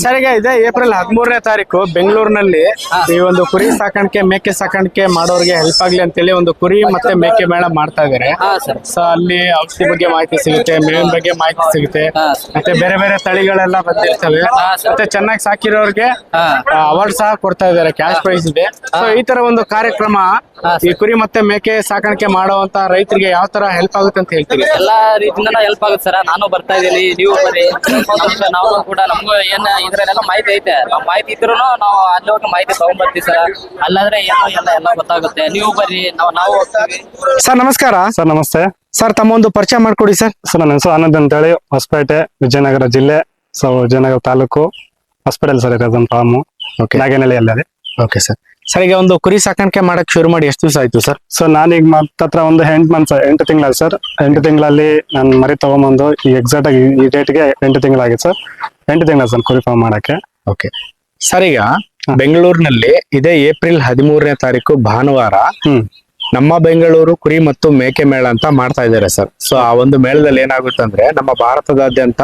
Sir ಈಗ ಇದೆ April 13ನೇ ತಾರೀಕು ಬೆಂಗಳೂರಿನಲ್ಲಿ ಈ ಒಂದು ಕುರಿ ಸಾಕಾಣಿಕೆ ಮೇಕೆ ಸಾಕಾಣಿಕೆ ಮಾಡೋರಿಗೆ ಹೆಲ್ಪ್ ಆಗ್ಲಿ ಅಂತೇಳಿ ಒಂದು ಕುರಿ ಮತ್ತೆ ಮೇಕೆ ಮೇಳ ಮಾಡ್ತಾ ಇದಾರೆ. ಸೊ ಅಲ್ಲಿ ಔಷಧಿ ಬಗ್ಗೆ ಮಾಹಿತಿ ಸಿಗುತ್ತೆ, ಮೇವಿನ ಬಗ್ಗೆ ಮಾಹಿತಿ ಸಿಗುತ್ತೆ, ಮತ್ತೆ ಬೇರೆ ಬೇರೆ ತಳಿಗಳೆಲ್ಲ ಬಂದಿರ್ತವೆ. ಮತ್ತೆ ಚೆನ್ನಾಗಿ ಸಾಕಿರೋರಿಗೆ ಅವಾರ್ಡ್ ಸಹ ಕೊಡ್ತಾ ಇದಾರೆ, ಕ್ಯಾಶ್ ಪ್ರೈಸ್ ಇದೆ. ಸೊ ಈ ತರ ಒಂದು ಕಾರ್ಯಕ್ರಮ ಈ ಕುರಿ ಮತ್ತೆ ಮೇಕೆ ಸಾಕಾಣಿಕೆ ಮಾಡುವಂತ ರೈತರಿಗೆ ಯಾವ ತರ ಹೆಲ್ಪ್ ಆಗುತ್ತೆ ಅಂತ ಹೇಳ್ತೀವಿ? ಎಲ್ಲಾ ರೀತಿಯಿಂದ ಹೆಲ್ಪ್ ಆಗುತ್ತೆ ಸರ್. ನಾನು ಬರ್ತಾ ಇದ್ದೀನಿ, ನೀವು ಬರ್ರಿ. ನಾವು ಕೂಡ ನಮ್ಗೂ ಏನ್ ಇದ್ರಲ್ಲೆಲ್ಲ ಮಾಹಿತಿ ಐತೆ. ನಾವ್ ಮಾಹಿತಿ ಇದ್ರು ನಾವು ಅಲ್ಲಿ ಹೋಗಿ ಮಾಹಿತಿ ತಗೊಂಡ್ಬರ್ತೀವಿ ಸರ್. ಅಲ್ಲಾದ್ರೆ ಏನೋ ಎಲ್ಲ ಗೊತ್ತಾಗುತ್ತೆ. ನೀವು ಬರ್ರಿ, ನಾವು ಹೋಗ್ತೀವಿ. ಸರ್ ನಮಸ್ಕಾರ. ಸರ್ ನಮಸ್ತೆ. ಸರ್ ತಮ್ಮ ಒಂದು ಪರಿಚಯ ಮಾಡ್ಕೊಡಿ ಸರ್. ಸರ್ ನನ್ನ ಹೆಸರು ಆನಂದ್ ಅಂತೇಳಿ, ಹೊಸಪೇಟೆ, ವಿಜಯನಗರ ಜಿಲ್ಲೆ. So Vijayanagara taluk hospital sir ಇರೋದು ಫಾರ್ಮು, ನಾಗೇನಹಳ್ಳಿ ಅಲ್ಲದೆ. Okay sir. ಸರ್ ಈಗ ಒಂದು ಕುರಿ ಸಾಕಾಣಿಕೆ ಮಾಡಕ್ ಶುರು ಮಾಡಿ ಎಷ್ಟು ದಿವಸ ಆಯ್ತು ಸರ್? ಸೊ ನಾನೀಗ ಹತ್ರ ಒಂದು 8 ತಿಂಗಳ ಸರ್. 8 ತಿಂಗಳಲ್ಲಿ ನಾನು ಮರಿ ತಗೊಂಬಂದು ಈ ಎಕ್ಸಾಕ್ಟ್ ಆಗಿ ಈ ಡೇಟ್ಗೆ 8 ತಿಂಗಳಾಗಿತ್ತು ಸರ್. 8 ತಿಂಗಳ ಸರ್ ಕುರಿ ಫಾರ್ಮ್ ಮಾಡಕ್ಕೆ. Okay sir. ಈಗ ಬೆಂಗಳೂರಿನಲ್ಲಿ ಇದೇ ಏಪ್ರಿಲ್ 13ನೇ ತಾರೀಕು ಭಾನುವಾರ ನಮ್ಮ ಬೆಂಗಳೂರು ಕುರಿ ಮತ್ತು ಮೇಕೆ ಮೇಳ ಅಂತ ಮಾಡ್ತಾ ಇದ್ದಾರೆ ಸರ್. ಸೊ ಆ ಒಂದು ಮೇಳದಲ್ಲಿ ಏನಾಗುತ್ತೆ ಅಂದ್ರೆ ನಮ್ಮ ಭಾರತದಾದ್ಯಂತ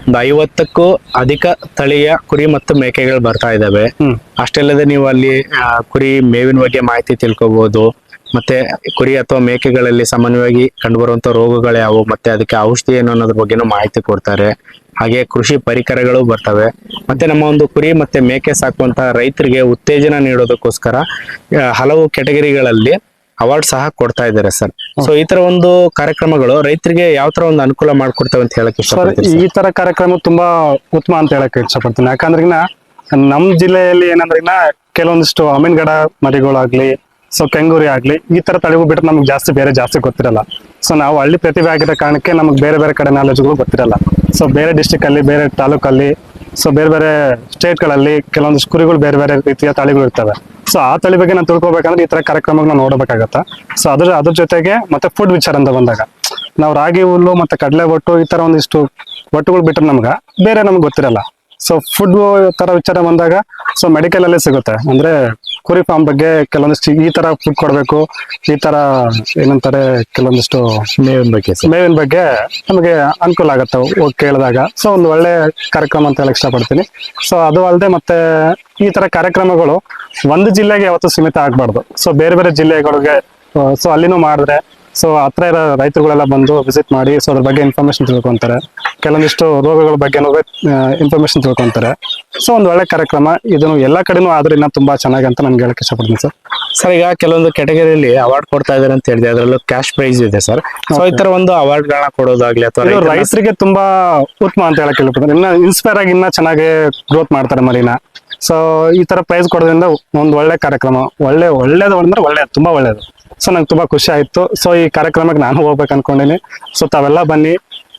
ಒಂದು 50ಕ್ಕೂ ಅಧಿಕ ತಳಿಯ ಕುರಿ ಮತ್ತು ಮೇಕೆಗಳು ಬರ್ತಾ ಇದಾವೆ. ಅಷ್ಟೆಲ್ಲದೆ ನೀವು ಅಲ್ಲಿ ಕುರಿ ಮೇವಿನ ಬಗ್ಗೆ ಮಾಹಿತಿ ತಿಳ್ಕೊಬಹುದು. ಮತ್ತೆ ಕುರಿ ಅಥವಾ ಮೇಕೆಗಳಲ್ಲಿ ಸಾಮಾನ್ಯವಾಗಿ ಕಂಡುಬರುವಂತ ರೋಗಗಳು ಯಾವುವು, ಮತ್ತೆ ಅದಕ್ಕೆ ಔಷಧಿ ಏನು ಅನ್ನೋದ್ರ ಬಗ್ಗೆನೂ ಮಾಹಿತಿ ಕೊಡ್ತಾರೆ. ಹಾಗೆ ಕೃಷಿ ಪರಿಕರಗಳು ಬರ್ತವೆ. ಮತ್ತೆ ನಮ್ಮ ಒಂದು ಕುರಿ ಮತ್ತೆ ಮೇಕೆ ಸಾಕುವಂತ ರೈತರಿಗೆ ಉತ್ತೇಜನ ನೀಡೋದಕ್ಕೋಸ್ಕರ ಹಲವು ಕೆಟಗರಿಗಳಲ್ಲಿ ಅವಾರ್ಡ್ ಸಹ ಕೊಡ್ತಾ ಇದ್ದಾರೆ ಸರ್. ಸೊ ಈ ತರ ಒಂದು ಕಾರ್ಯಕ್ರಮಗಳು ರೈತರಿಗೆ ಯಾವ ತರ ಒಂದು ಅನುಕೂಲ ಮಾಡ್ಕೊಡ್ತವೆ ಅಂತ ಹೇಳಕ್ ಇಷ್ಟಪಡ್ತೀನಿ. ಈ ತರ ಕಾರ್ಯಕ್ರಮ ತುಂಬಾ ಉತ್ತಮ ಅಂತ ಹೇಳಕ್ ಇಷ್ಟಪಡ್ತೀನಿ. ಯಾಕಂದ್ರೆ ನಮ್ ಜಿಲ್ಲೆಯಲ್ಲಿ ಏನಂದ್ರೆ ಕೆಲವೊಂದಿಷ್ಟು ಅಮೀನ್ಗಡ ಮರಿಗಳಾಗ್ಲಿ, ಸೊ ಕೆಂಗೂರಿ ಆಗ್ಲಿ, ಈ ತರ ತಳಿಗಳು ಬಿಟ್ಟರೆ ನಮ್ಗೆ ಜಾಸ್ತಿ ಗೊತ್ತಿರಲ್ಲ. ಸೊ ನಾವು ಹಳ್ಳಿ ಪ್ರತಿಭೆ ಆಗಿರೋ ಕಾರಣಕ್ಕೆ ನಮ್ಗೆ ಬೇರೆ ಬೇರೆ ಕಡೆ ನಾಲೆಜ್ಗಳು ಗೊತ್ತಿರಲ್ಲ. ಸೊ ಬೇರೆ ಡಿಸ್ಟಿಕ್ ಅಲ್ಲಿ, ಬೇರೆ ತಾಲೂಕಲ್ಲಿ, ಸೊ ಬೇರೆ ಬೇರೆ ಸ್ಟೇಟ್ ಗಳಲ್ಲಿ ಕೆಲವೊಂದಿಷ್ಟು ಕುರಿಗಳು ಬೇರೆ ಬೇರೆ ರೀತಿಯ ತಳಿಗಳು ಇರ್ತವೆ. ಸೊ ಆ ತಳಿ ಬಗ್ಗೆ ನಾವು ತಿಳ್ಕೊಬೇಕಂದ್ರೆ ಈ ತರ ಕಾರ್ಯಕ್ರಮಗಳನ್ನ ನೋಡಬೇಕಾಗತ್ತ. ಸೊ ಅದ್ರ ಜೊತೆಗೆ ಮತ್ತೆ ಫುಡ್ ವಿಚಾರ ಅಂತ ಬಂದಾಗ ನಾವು ರಾಗಿ ಹುಲ್ಲು ಮತ್ತೆ ಕಡಲೆ ಒಟ್ಟು ಈ ತರ ಒಂದಿಷ್ಟು ಒಟ್ಟುಗಳು ಬಿಟ್ಟರೆ ನಮ್ಗೆ ಗೊತ್ತಿರಲ್ಲ. ಸೊ ಫುಡ್ ತರ ವಿಚಾರ ಬಂದಾಗ ಸೊ ಮೆಡಿಕಲ್ ಅಲ್ಲೇ ಸಿಗುತ್ತೆ. ಅಂದ್ರೆ ಕುರಿ ಫಾರ್ಮ್ ಬಗ್ಗೆ ಕೆಲವೊಂದಿಷ್ಟು ಈ ತರ ಫುಡ್ ಕೊಡ್ಬೇಕು, ಈ ತರ ಏನಂತಾರೆ ಕೆಲವೊಂದಿಷ್ಟು ಮೇವಿನ ಬಗ್ಗೆ ನಮಗೆ ಅನುಕೂಲ ಆಗತ್ತೆ ಹೋಗಿ ಕೇಳಿದಾಗ. ಸೊ ಒಂದು ಒಳ್ಳೆ ಕಾರ್ಯಕ್ರಮ ಅಂತ ಹೇಳಕ್ ಇಷ್ಟಪಡ್ತೀನಿ. ಸೊ ಅದು ಅಲ್ಲದೆ ಮತ್ತೆ ಈ ತರ ಕಾರ್ಯಕ್ರಮಗಳು ಒಂದು ಜಿಲ್ಲೆಗೆ ಯಾವತ್ತೂ ಸೀಮಿತ ಆಗ್ಬಾರ್ದು. ಸೊ ಬೇರೆ ಬೇರೆ ಜಿಲ್ಲೆಗಳಿಗೆ ಸೊ ಅಲ್ಲಿನೂ ಮಾಡಿದ್ರೆ ಸೊ ಹತ್ರ ಇರೋ ರೈತರುಗಳೆಲ್ಲ ಬಂದು ವಿಸಿಟ್ ಮಾಡಿ ಸೊ ಅದ್ರ ಬಗ್ಗೆ ಇನ್ಫಾರ್ಮೇಶನ್ ತಿಳ್ಕೊಂತಾರೆ. ಕೆಲವೊಂದಿಷ್ಟು ರೋಗಗಳ ಬಗ್ಗೆ ಇನ್ಫಾರ್ಮೇಶನ್ ತಿಳ್ಕೊಂತಾರೆ. ಸೊ ಒಂದು ಒಳ್ಳೆ ಕಾರ್ಯಕ್ರಮ. ಇದನ್ನು ಎಲ್ಲಾ ಕಡೆನೂ ಆದ್ರೆ ಇನ್ನ ತುಂಬಾ ಚೆನ್ನಾಗಿ ಅಂತ ನನ್ಗೆ ಹೇಳಕ್ ಇಷ್ಟಪಡ್ತೀನಿ ಸರ್. ಸರ್ ಈಗ ಕೆಲವೊಂದು ಕೆಟಗರಿಯಲ್ಲಿ ಅವಾರ್ಡ್ ಕೊಡ್ತಾ ಇದಾರೆ ಅಂತ ಹೇಳಿದೆ, ಅದರಲ್ಲೂ ಕ್ಯಾಶ್ ಪ್ರೈಸ್ ಇದೆ ಸರ್. ಸೊ ಈ ತರ ಒಂದು ಅವಾರ್ಡ್ ಗಳನ್ನ ಕೊಡೋದಾಗ್ಲಿ ಅಥವಾ ರೈತರಿಗೆ ತುಂಬಾ ಉತ್ತಮ ಅಂತ ಹೇಳಕ್ ಹೇಳ್ಬಿಡ್ತಾರೆ. ಇನ್ನ ಇನ್ಸ್ಪೈರ್ ಆಗಿ ಇನ್ನ ಚೆನ್ನಾಗಿ ಗ್ರೋತ್ ಮಾಡ್ತಾರೆ ಮರಿನ. ಸೊ ಈ ತರ ಪ್ರೈಸ್ ಕೊಡೋದ್ರಿಂದ ಒಂದು ಒಳ್ಳೆ ಕಾರ್ಯಕ್ರಮ, ಒಳ್ಳೇದು ಅಂದ್ರೆ ಒಳ್ಳೇದು, ತುಂಬಾ ಒಳ್ಳೇದು. ಸೊ ನಂಗೆ ತುಂಬಾ ಖುಷಿ ಆಯ್ತು. ಸೊ ಈ ಕಾರ್ಯಕ್ರಮಕ್ಕೆ ನಾನು ಹೋಗ್ಬೇಕು ಅನ್ಕೊಂಡಿನಿ. ಸೊ ತಾವೆಲ್ಲ ಬನ್ನಿ.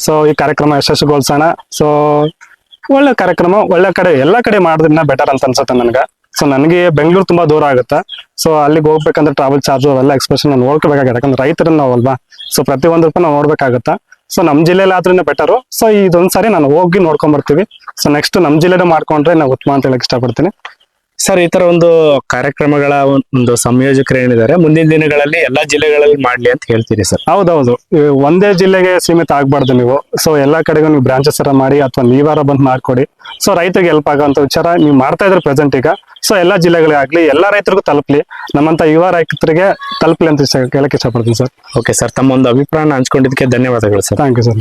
ಸೊ ಈ ಕಾರ್ಯಕ್ರಮ ಯಶಸ್ವಿಗೊಳಿಸೋಣ. ಸೊ ಒಳ್ಳೆ ಕಾರ್ಯಕ್ರಮ, ಒಳ್ಳೆ ಕಡೆ ಎಲ್ಲಾ ಕಡೆ ಮಾಡೋದ್ರಿಂದ ಬೆಟರ್ ಅಂತ ಅನ್ಸುತ್ತೆ ನನ್ಗೆ. ಸೊ ನನಗೆ ಬೆಂಗಳೂರು ತುಂಬಾ ದೂರ ಆಗುತ್ತೆ. ಸೊ ಅಲ್ಲಿಗೆ ಹೋಗ್ಬೇಕಂದ್ರೆ ಟ್ರಾವೆಲ್ ಚಾರ್ಜ್ ಅವೆಲ್ಲ ಎಕ್ಸ್ಪ್ರೆಷನ್ ನಾನು ನೋಡ್ಕೋಬೇಕಾಗುತ್ತೆ. ಯಾಕಂದ್ರೆ ರೈತರನ್ನ ನಾವು ಅಲ್ವಾ. ಸೊ ಪ್ರತಿ ಒಂದು ರೂಪಾಯಿ ನಾವು ನೋಡ್ಬೇಕಾಗತ್ತಾ. ಸೊ ನಮ್ ಜಿಲ್ಲೆಯಲ್ಲಿ ಆದ್ರಿಂದ ಬೆಟರು. ಸೊ ಇದೊಂದ್ಸಾರಿ ನಾನು ಹೋಗಿ ನೋಡ್ಕೊಂಡ್ ಬರ್ತೀವಿ. ಸೊ ನೆಕ್ಸ್ಟ್ ನಮ್ ಜಿಲ್ಲೆನೇ ಮಾಡ್ಕೊಂಡ್ರೆ ನಾವು ಉತ್ತಮ ಅಂತ ಹೇಳಕ್ ಇಷ್ಟಪಡ್ತೀನಿ ಸರ್. ಈ ತರ ಒಂದು ಕಾರ್ಯಕ್ರಮಗಳ ಒಂದು ಸಂಯೋಜಕರು ಏನಿದ್ದಾರೆ, ಮುಂದಿನ ದಿನಗಳಲ್ಲಿ ಎಲ್ಲಾ ಜಿಲ್ಲೆಗಳಲ್ಲಿ ಮಾಡ್ಲಿ ಅಂತ ಹೇಳ್ತೀರಿ ಸರ್? ಹೌದೌದು. ಒಂದೇ ಜಿಲ್ಲೆಗೆ ಸೀಮಿತ ಆಗ್ಬಾರ್ದು ನೀವು. ಸೊ ಎಲ್ಲಾ ಕಡೆಗೂ ನೀವು ಬ್ರಾಂಚಸ್ ಮಾಡಿ ಅಥವಾ ನೀವಾರ ಬಂದ್ ಮಾಡ್ಕೊಡಿ. ಸೊ ರೈತರಿಗೆ ಹೆಲ್ಪ್ ಆಗೋಂತ ವಿಚಾರ ನೀವು ಮಾಡ್ತಾ ಇದ್ರೆ ಪ್ರೆಸೆಂಟ್ ಈಗ. ಸೊ ಎಲ್ಲಾ ಜಿಲ್ಲೆಗಳೇ ಆಗ್ಲಿ, ಎಲ್ಲಾ ರೈತರಿಗೂ ತಲುಪಲಿ, ನಮ್ಮಂತ ಯುವ ರೈತರಿಗೆ ತಲುಪಲಿ ಅಂತ ಹೇಳಕ್ ಇಷ್ಟಪಡ್ತೀನಿ ಸರ್. ಓಕೆ ಸರ್, ತಮ್ಮ ಒಂದು ಅಭಿಪ್ರಾಯ ಹಂಚ್ಕೊಂಡಿದ್ದಕ್ಕೆ ಧನ್ಯವಾದಗಳು sir. Thank you sir.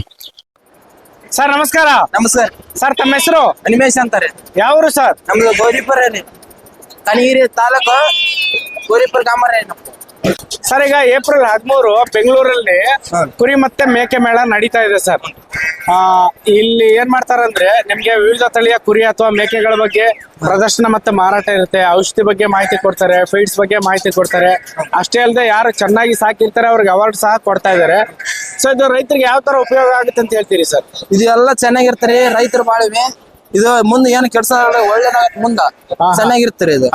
Sir ನಮಸ್ಕಾರ. ನಮಸ್ಕಾರ ಸರ್ ತಮ್ಮ ಹೆಸರು? ನಿಮೇಶ್ ಅಂತಾರೆ. ಯಾವರು ಸರ್? ನಮ್ದು ಗೌರಿಪುರ ಕನಗಿರಿ ತಾಲೂಕು, ಗೌರಿಪುರ ಗ್ರಾಮ. ಸರ್ ಈಗ ಏಪ್ರಿಲ್ 13 ಬೆಂಗಳೂರಲ್ಲಿ ಕುರಿ ಮತ್ತೆ ಮೇಕೆ ಮೇಳ ನಡೀತಾ ಇದೆ ಸರ್. ಇಲ್ಲಿ ಏನ್ ಮಾಡ್ತಾರಂದ್ರೆ ನಿಮ್ಗೆ ವಿವಿಧ ತಳಿಯ ಕುರಿ ಅಥವಾ ಮೇಕೆಗಳ ಬಗ್ಗೆ ಪ್ರದರ್ಶನ ಮತ್ತೆ ಮಾರಾಟ ಇರುತ್ತೆ. ಔಷಧಿ ಬಗ್ಗೆ ಮಾಹಿತಿ ಕೊಡ್ತಾರೆ, ಫೀಡ್ಸ್ ಬಗ್ಗೆ ಮಾಹಿತಿ ಕೊಡ್ತಾರೆ. ಅಷ್ಟೇ ಅಲ್ಲದೆ ಯಾರು ಚೆನ್ನಾಗಿ ಸಾಕಿರ್ತಾರೆ ಅವ್ರಿಗೆ ಅವಾರ್ಡ್ ಸಹ ಕೊಡ್ತಾ ಇದಾರೆ. ಸೊ ಇದು ರೈತರಿಗೆ ಯಾವ ತರ ಉಪಯೋಗ ಆಗುತ್ತೆ ಅಂತ ಹೇಳ್ತೀರಿ ಸರ್? ಇದು ಎಲ್ಲ ಚೆನ್ನಾಗಿರ್ತಾರೆ ರೈತರು ಬಾಳಿವೆ. ಇದು ಮುಂದೆ ಏನು ಕೆಲಸ ಒಳ್ಳೆ ಮುಂದ ಚೆನ್ನಾಗಿರ್ತಾರೆ ಇದು.